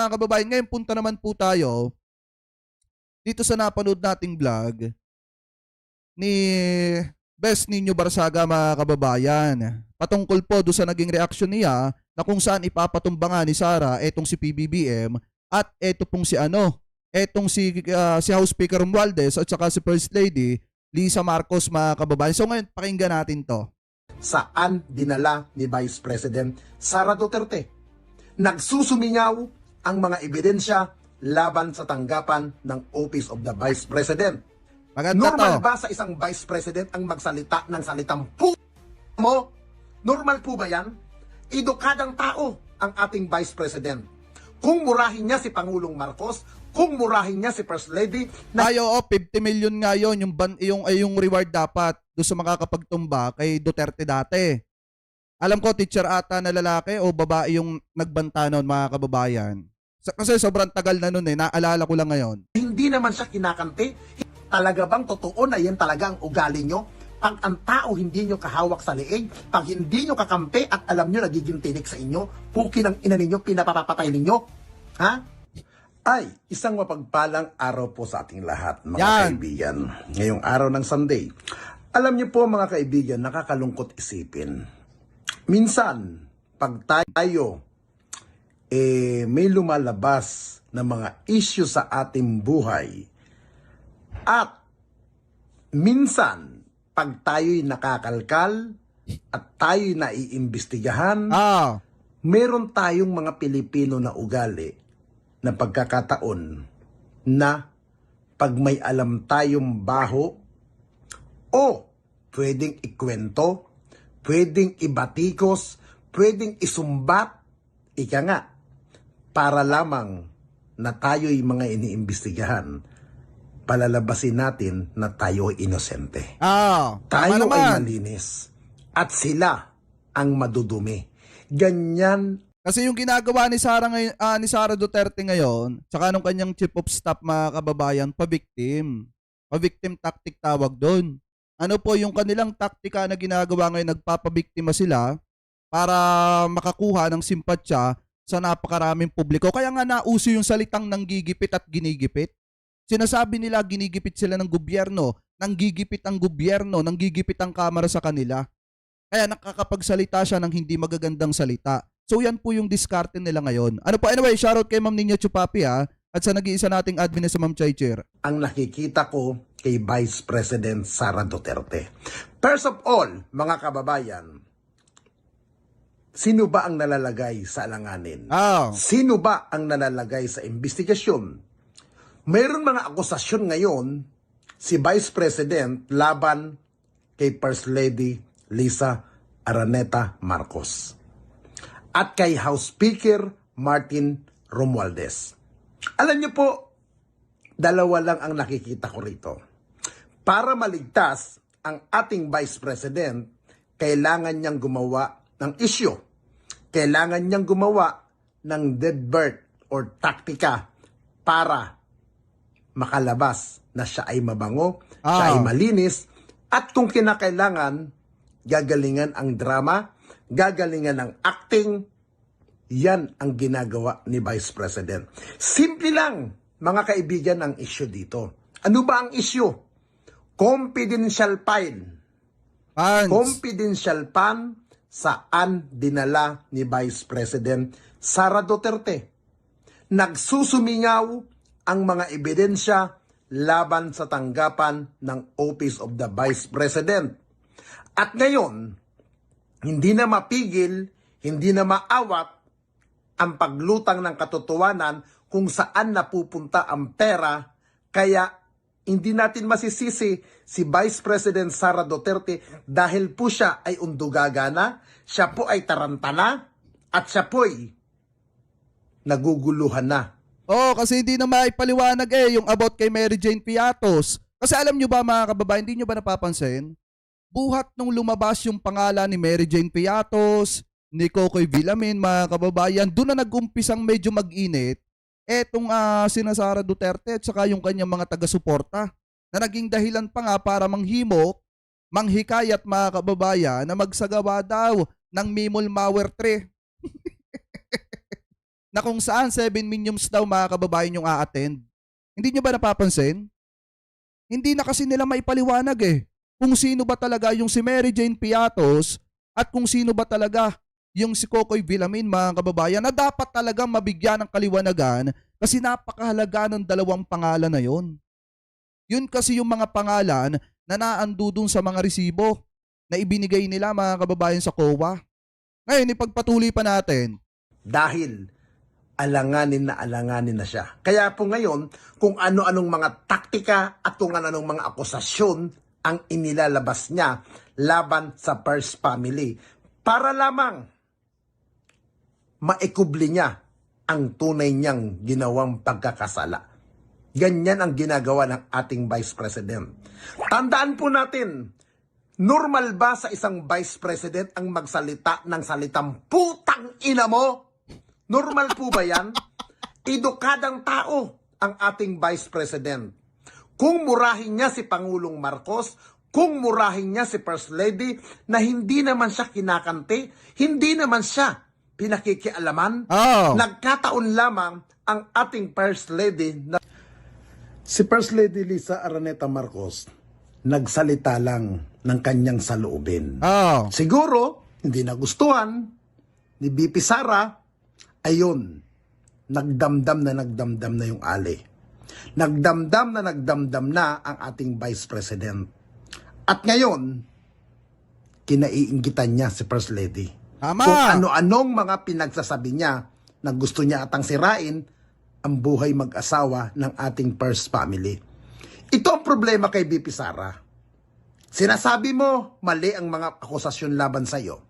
mga kababayan, ngayon punta naman po tayo dito sa napanood nating vlog ni Best Nino Barsaga, mga kababayan. Patungkol po doon sa naging reaksyon niya na kung saan ipapatumba nga ni Sara etong si PBBM at eto pong si etong si House Speaker Romualdez at saka si First Lady Lisa Marcos, mga kababayan. So ngayon pakinggan natin to. Saan dinala ni Vice President Sara Duterte? Nagsusumingaw ang mga ebidensya laban sa tanggapan ng Office of the Vice President. Maganda Normal to. ba sa isang Vice President ang magsalita ng salitang mo? Normal po ba yan? Edukadang tao ang ating Vice President. Kung murahin niya si Pangulong Marcos, kung murahin niya si First Lady, Tayo, 50 million nga yun, yung reward dapat doon sa makakapagtumba kay Duterte dati. Alam ko, teacher ata na lalaki o babae yung nagbanta nun, mga kababayan. Kasi sobrang tagal na nun naalala ko lang ngayon. hindi naman siya kinakante. Talaga bang totoo na yan talaga ang ugali nyo? Pag ang tao hindi nyo kahawak sa leeg, pag hindi nyo kakampi at alam nyo nagiging tinik sa inyo, pukin ang ina ninyo, pinapapatay ninyo. Ha? Ay, isang mapagpalang araw po sa ating lahat, mga kaibigan. Ngayong araw ng Sunday. Alam niyo po, mga kaibigan, nakakalungkot isipin. Minsan, pag tayo may lumalabas na mga issue sa ating buhay at minsan, pag tayo'y nakakalkal at tayo'y naiimbestigahan, meron tayong mga Pilipino na ugali na pagkakataon na pag may alam tayong baho o pwedeng ikwento, pwedeng ibatikos, pwedeng isumbat, ika nga, para lamang na tayo'y mga iniimbestigahan, palalabasin natin na tayo ay inosente. Tayo ay malinis. At sila ang madudumi. Ganyan. Kasi yung ginagawa ni Sara ni Sara Duterte ngayon, saka nung kanyang chief of staff, mga kababayan, pa-victim. Pa-victim tactic tawag doon. Ano po yung kanilang taktika na ginagawa ngayon, nagpapabiktima sila para makakuha ng simpatsya sa napakaraming publiko. Kaya nga nauso yung salitang nanggigipit at ginigipit. Sinasabi nila ginigipit sila ng gobyerno, nanggigipit ang gobyerno, nanggigipit ang kamera sa kanila. Kaya nakakapagsalita siya ng hindi magagandang salita. So yan po yung diskarte nila ngayon. Ano po, anyway, shoutout kay Ma'am Nina Chupapi at sa nag-iisa nating admin na si Ma'am Chai Chair. Ang nakikita ko kay Vice President Sara Duterte. First of all, mga kababayan, sino ba ang nalalagay sa alanganin? Sino ba ang nalalagay sa investigasyon? Mayroon mga akusasyon ngayon si Vice President laban kay First Lady Lisa Araneta Marcos at kay House Speaker Martin Romualdez. Alam niyo po, dalawa lang ang nakikita ko rito. Para maligtas ang ating Vice President, kailangan niyang gumawa ng issue. Kailangan niyang gumawa ng dead bird or taktika para makalabas na siya ay mabango, siya ay malinis, at kung kinakailangan, gagalingan ang drama, gagalingan ang acting. Yan ang ginagawa ni Vice President. Simple lang, mga kaibigan, ang issue dito. Ano ba ang issue? Confidential file. Confidential fund saan dinala ni Vice President Sara Duterte. Nagsusumingaw ang mga ebidensya laban sa tanggapan ng Office of the Vice President. At ngayon, hindi na mapigil, hindi na maawat ang paglutang ng katotohanan kung saan napupunta ang pera, kaya hindi natin masisisi si Vice President Sara Duterte dahil po siya ay undugagana, siya po ay tarantana, at siya po ay naguguluhan na. Kasi hindi na maipaliwanag yung about kay Mary Jane Piatos. Kasi alam nyo ba, mga kababayan, hindi nyo ba napapansin? Buhat nung lumabas yung pangalan ni Mary Jane Piatos, ni Cocoy Villamin, mga kababayan, doon na nag-umpisang medyo mag-init etong sina Sara Duterte at saka yung kanyang mga taga-suporta na naging dahilan pa nga para manghimok, manghikayat, mga kababayan, na magsagawa daw ng Mimol Mower 3. na kung saan 7 minions daw mga kababayan yung a-attend. Hindi nyo ba napapansin? Hindi na kasi nila maipaliwanag kung sino ba talaga yung si Mary Jane Piatos at kung sino ba talaga yung si Kokoy Villamin mga kababayan na dapat talaga mabigyan ng kaliwanagan kasi napakahalaga ng dalawang pangalan na yon. Yun kasi yung mga pangalan na naando dun sa mga resibo na ibinigay nila mga kababayan sa COA. Ngayon, ipagpatuloy pa natin. Dahil alanganin na siya. Kaya po ngayon, kung ano-anong mga taktika at kung ano-anong mga akusasyon ang inilalabas niya laban sa First Family para lamang maikubli niya ang tunay niyang ginawang pagkakasala. Ganyan ang ginagawa ng ating Vice President. Tandaan po natin, normal ba sa isang Vice President ang magsalita ng salitang putang ina mo? Normal po ba yan? Edukadang tao ang ating Vice President. Kung murahin niya si Pangulong Marcos, kung murahin niya si First Lady na hindi naman siya kinakante, hindi naman siya pinakikialaman, nagkataon lamang ang ating First Lady na si First Lady Lisa Araneta Marcos nagsalita lang ng kanyang saloobin. Siguro, hindi nagustuhan ni BP Sara. Ayun, nagdamdam na yung ali. Nagdamdam na ang ating Vice President. At ngayon, kinaiinggitan niya si First Lady. Tama. Kung ano-anong mga pinagsasabi niya na gusto niya atang sirain ang buhay mag-asawa ng ating First Family. Ito ang problema kay BP Sara. Sinasabi mo, mali ang mga akusasyon laban sa iyo.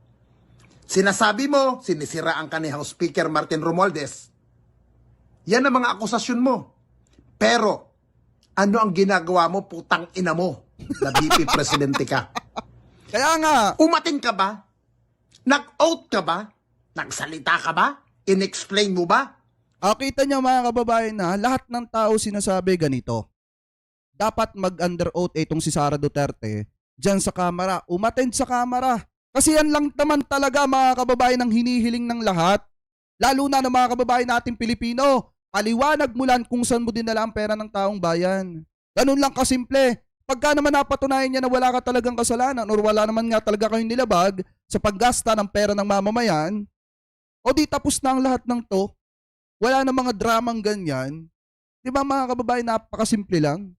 Sinasabi mo, sinisiraan ka ni House Speaker Martin Romualdez. Yan ang mga akusasyon mo. Pero, ano ang ginagawa mo, putang ina mo, na BP Presidente ka? Kaya nga. Umating ka ba? Nag-out ka ba? Nagsalita ka ba? In-explain mo ba? Kita niyo mga kababayan na lahat ng tao sinasabi ganito. Dapat mag-under oath itong si Sara Duterte dyan sa kamera. Umattend sa kamera. Kasi yan lang naman talaga mga kababayan ang hinihiling ng lahat. Lalo na ng mga kababayan nating Pilipino. Paliwanag mo lang kung saan mo dinala ang pera ng taong bayan. Ganun lang kasimple. Pagka naman napatunayan niya na wala ka talagang kasalanan or wala naman nga talaga kayong nilabag sa paggasta ng pera ng mamamayan, o di tapos na ang lahat ng to. Wala na mga dramang ganyan. Di ba mga kababayan, napakasimple lang.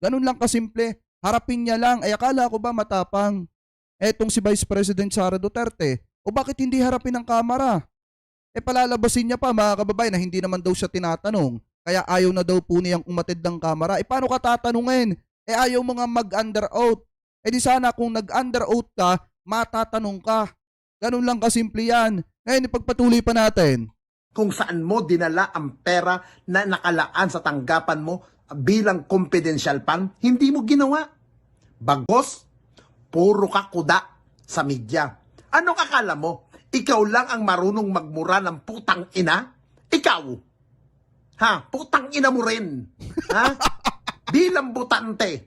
Ganun lang kasimple. Harapin niya lang. Ay akala ko ba matapang? Etong si Vice President Sara Duterte. O bakit hindi harapin ang kamera? Palalabasin niya pa mga kababayan na hindi naman daw siya tinatanong. Kaya ayaw na daw po niyang umatid ng kamera. Paano ka tatanungin? Ayaw mo nga mag-under oath. Di sana kung nag-under oath ka, matatanong ka. Ganun lang kasimple yan. Ngayon ipagpatuloy pa natin. Kung saan mo dinala ang pera na nakalaan sa tanggapan mo bilang confidential fund, hindi mo ginawa. Bagos, puro ka kuda sa media. Ano kakala mo? Ikaw lang ang marunong magmura ng putang ina? Ikaw? Ha? Putang ina mo rin. Ha? Bilang butante.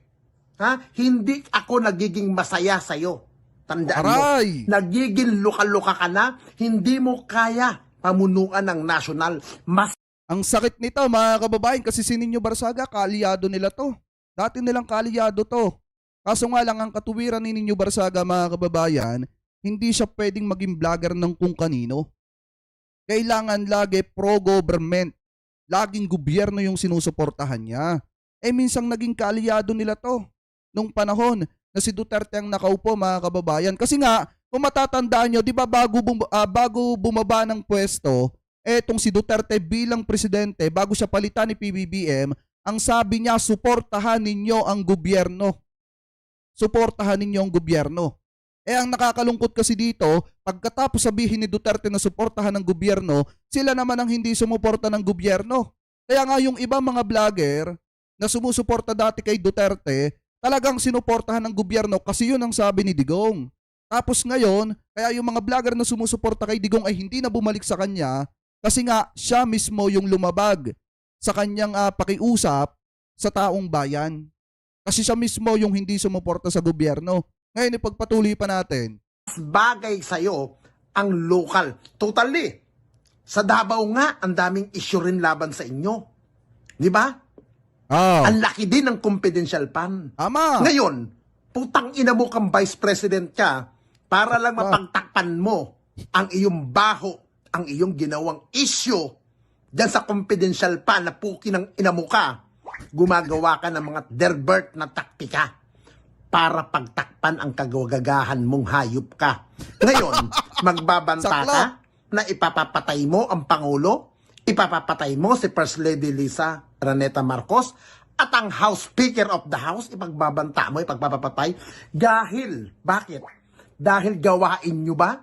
Ha? Hindi ako nagiging masaya sa'yo. Tandaan mo, nagiging luka-luka ka na, hindi mo kaya pamunuan ng national. Ang sakit nito mga kababayan kasi si Nino Barsaga, kaalyado nila to. Dati nilang kaalyado to. Kaso nga lang ang katuwiran ni Nino Barsaga mga kababayan, hindi siya pwedeng maging vlogger ng kung kanino. Kailangan lagi pro-government. Laging gobyerno yung sinusuportahan niya. Minsang naging kaalyado nila to. Nung panahon na si Duterte ang nakaupo mga kababayan. Kasi nga, kung matatandaan nyo, di ba bago bumaba ng pwesto, etong si Duterte bilang presidente, bago siya palitan ni PBBM, ang sabi niya, suportahan ninyo ang gobyerno. Suportahan ninyo ang gobyerno. Ang nakakalungkot kasi dito, pagkatapos sabihin ni Duterte na suportahan ng gobyerno, sila naman ang hindi sumuporta ng gobyerno. Kaya nga yung ibang mga vlogger na sumusuporta dati kay Duterte, talagang sinuportahan ng gobyerno kasi yun ang sabi ni Digong. Tapos ngayon, kaya yung mga vlogger na sumusuporta kay Digong ay hindi na bumalik sa kanya kasi nga siya mismo yung lumabag sa kanyang pakiusap sa taong bayan. Kasi siya mismo yung hindi sumuporta sa gobyerno. Ngayon, ipagpatuloy pa natin. Bagay sa'yo ang local. Totally. Sa Davao nga, ang daming issue rin laban sa inyo. Di ba? Oh. Ang laki din ng confidential fund. Tama. Ngayon, putang ina mo kang vice president ka para lang mapagtakpan mo ang iyong baho, ang iyong ginawang issue dyan sa confidential fund na puki ng ina mo ka. Gumagawa ka ng mga derbert na taktika para pagtakpan ang kagagahan mong hayop ka. Ngayon, magbabanta ka na ipapapatay mo ang Pangulo, ipapapatay mo si First Lady Lisa Raneta Marcos, at ang House Speaker of the House, ipagbabanta mo, ipagpapatay. Dahil, bakit? Dahil gawain nyo ba?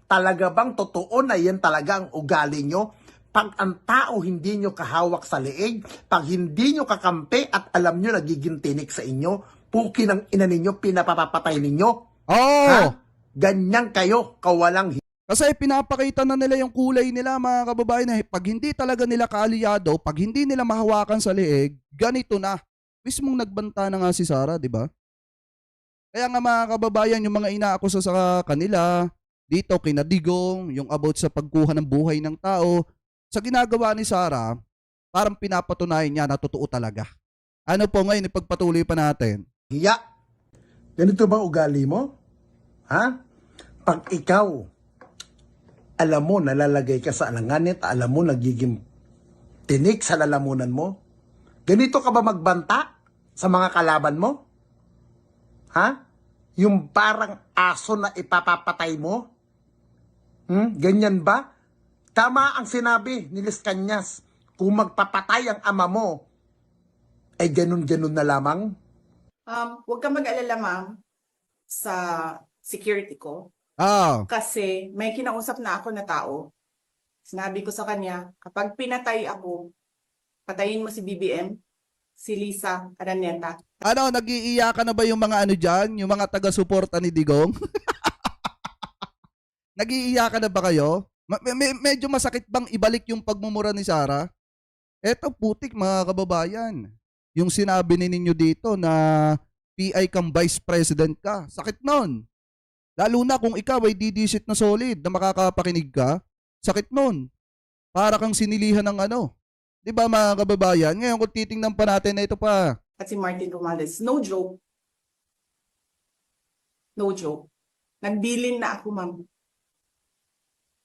Talaga bang totoo na yan talaga ang ugali nyo? Pag ang tao hindi nyo kahawak sa leeg, pag hindi nyo kakampi at alam nyo nagiging tinik sa inyo, puki ng ina ninyo, pinapapatay ninyo. Oh. Ha? Ganyan kayo, kawalang Kasi pinapakita na nila yung kulay nila, mga kababayan, na pag hindi talaga nila kaalyado, pag hindi nila mahawakan sa leeg, ganito na. Mismong nagbanta na nga si Sara, di ba? Kaya nga mga kababayan, yung mga inaakusa sa kanila, dito kina Digong, yung about sa pagkuha ng buhay ng tao, sa ginagawa ni Sara, parang pinapatunayan niya na totoo talaga. Ano po ngayon, ipagpatuloy pa natin. hiya. Ganito ba ugali mo? Ha? Pag ikaw, alam mo, nalalagay ka sa alanganin at alam mo, nagiging tinik sa lalamunan mo, ganito ka ba magbanta sa mga kalaban mo? Ha? Yung parang aso na ipapapatay mo? Ganyan ba? Tama ang sinabi ni Liz Cañas, kung magpapatay ang ama mo, ay ganun-ganun na lamang. Huwag kang mag-alala, ma'am, sa security ko. Ah, Kasi may kinausap na ako na tao. Sinabi ko sa kanya, kapag pinatay ako, patayin mo si BBM, si Lisa Araneta. ano, nag-iiyakan na ba yung mga ano dyan? Yung mga taga-suporta ni Digong? Nag-iiyakan na ba kayo? Medyo masakit bang ibalik yung pagmumura ni Sara? Eto putik mga kababayan. Yung sinabi ninyo dito na PI kang vice president ka. Sakit nun. Lalo na kung ikaw ay didisit na solid na makakapakinig ka. Sakit nun. Para kang sinilihan ng ano. Di ba mga kababayan? Ngayon kung titingnan pa natin na ito pa. At si Martin Romales. No joke. No joke. Nagbilin na ako, ma'am.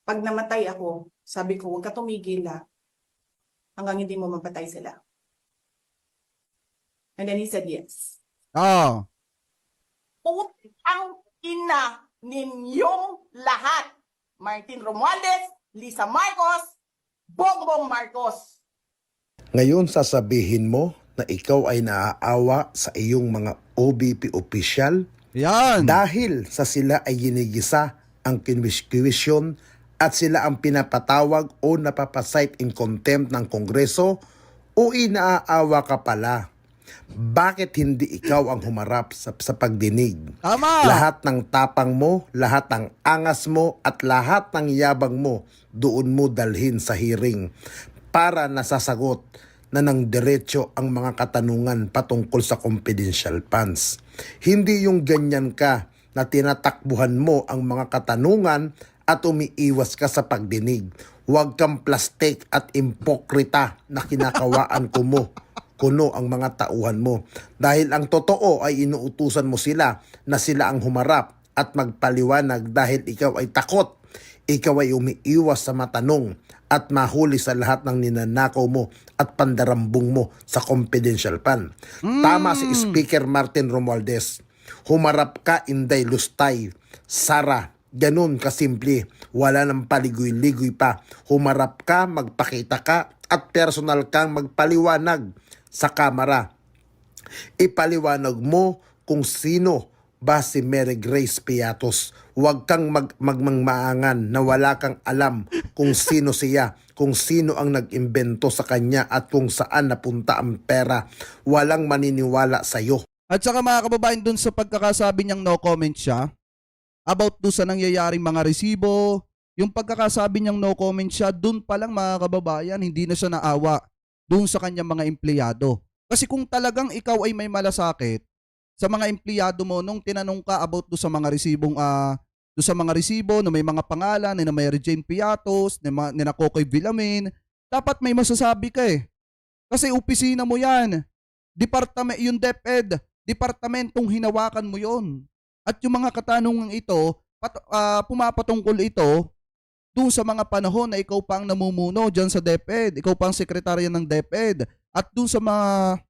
Pag namatay ako, sabi ko, huwag ka tumigil hanggang hindi mo mapatay sila. And then he said yes. Ah. Putang ina ninyong lahat. Martin Romualdez, Lisa Marcos, Bongbong Marcos. Ngayon sasabihin mo na ikaw ay naaawa sa iyong mga OBP official Yan. dahil sa sila ay ginigisa ang kinwisyon at sila ang pinapatawag o napapasight in contempt ng Kongreso, o inaaawa ka pala. Bakit hindi ikaw ang humarap sa pagdinig? Tama. Lahat ng tapang mo, lahat ng angas mo, at lahat ng yabang mo, doon mo dalhin sa hearing para nasasagot na ng diretso ang mga katanungan patungkol sa confidential funds. Hindi yung ganyan ka na tinatakbuhan mo ang mga katanungan at umiiwas ka sa pagdinig. Huwag kang plastic at impokrita na kinakawaan kuno ang mga tauhan mo. Dahil ang totoo ay inuutusan mo sila na sila ang humarap at magpaliwanag dahil ikaw ay takot. Ikaw ay umiiwas sa matanong at mahuli sa lahat ng ninanakaw mo at pandarambong mo sa confidential fund. Tama si Speaker Martin Romualdez. Humarap ka, Inday Lustay, Sara. Ganun kasimple, wala nang paligoy-ligoy pa. Humarap ka, magpakita ka, at personal kang magpaliwanag sa kamera. Ipaliwanag mo kung sino ba si Mary Grace Piatos. Huwag kang magmangmaangan na wala kang alam kung sino siya, kung sino ang nag-imbento sa kanya at kung saan napunta ang pera. Walang maniniwala sa'yo. At saka mga kababayan, dun sa pagkakasabi niyang no comment siya, about doon sa nangyayaring mga resibo, yung pagkakasabi niyang no comment siya, doon pa lang mga kababayan, hindi na siya naawa doon sa kanyang mga empleyado. Kasi kung talagang ikaw ay may malasakit sa mga empleyado mo nung tinanong ka about doon sa mga resibong doon sa mga resibo na may mga pangalan ni na Mary Jane Piatos, ni na Kokoy Villamin, dapat may masasabi ka eh. Kasi opisina mo yan. Yung DepEd, departamentong hinawakan mo yon. At yung mga katanungan ito, pumapatungkol ito doon sa mga panahon na ikaw pa ang namumuno dyan sa DepEd, ikaw pa ang sekretarya ng DepEd, at doon sa mga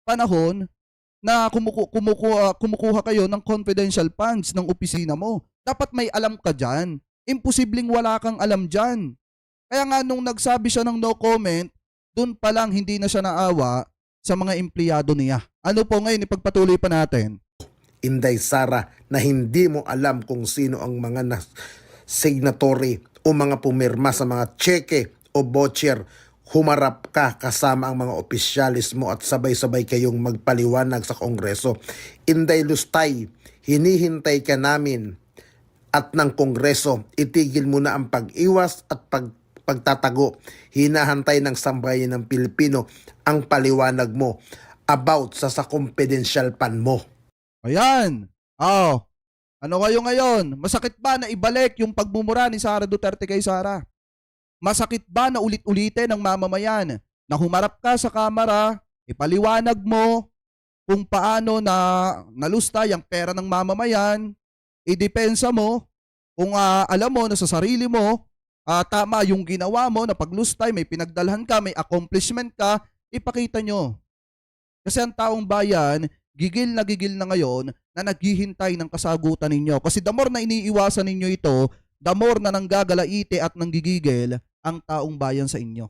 panahon na kumukuha kayo ng confidential funds ng opisina mo. Dapat may alam ka dyan. Imposibleng wala kang alam dyan. Kaya nga nung nagsabi siya ng no comment, doon pa lang hindi na siya naawa sa mga empleyado niya. Ano po ngayon, ipagpatuloy pa natin. Inday Sara, na hindi mo alam kung sino ang mga signatory o mga pumirma sa mga cheque o voucher. Humarap ka kasama ang mga opisyalis mo at sabay-sabay kayong magpaliwanag sa Kongreso. Inday Lustay, hinihintay ka namin at ng Kongreso. Itigil mo na ang pag-iwas at pagtatago. Hinahantay ng sambayan ng Pilipino ang paliwanag mo about sa confidential fund mo. Ayan. Ano kayo ngayon? Masakit ba na ibalik yung pagmumura ni Sara Duterte kay Sara? Masakit ba na ulit-ulitin ng mamamayan na humarap ka sa kamera, ipaliwanag mo kung paano na nalustay ang pera ng mamamayan, idepensa mo, kung alam mo na sa sarili mo, tama yung ginawa mo na paglustay, may pinagdalhan ka, may accomplishment ka, ipakita nyo. Kasi ang taong bayan, gigil na ngayon na naghihintay ng kasagutan ninyo. Kasi the more na iniiwasan ninyo ito, the more na nanggagalaite at nanggigigil ang taong bayan sa inyo.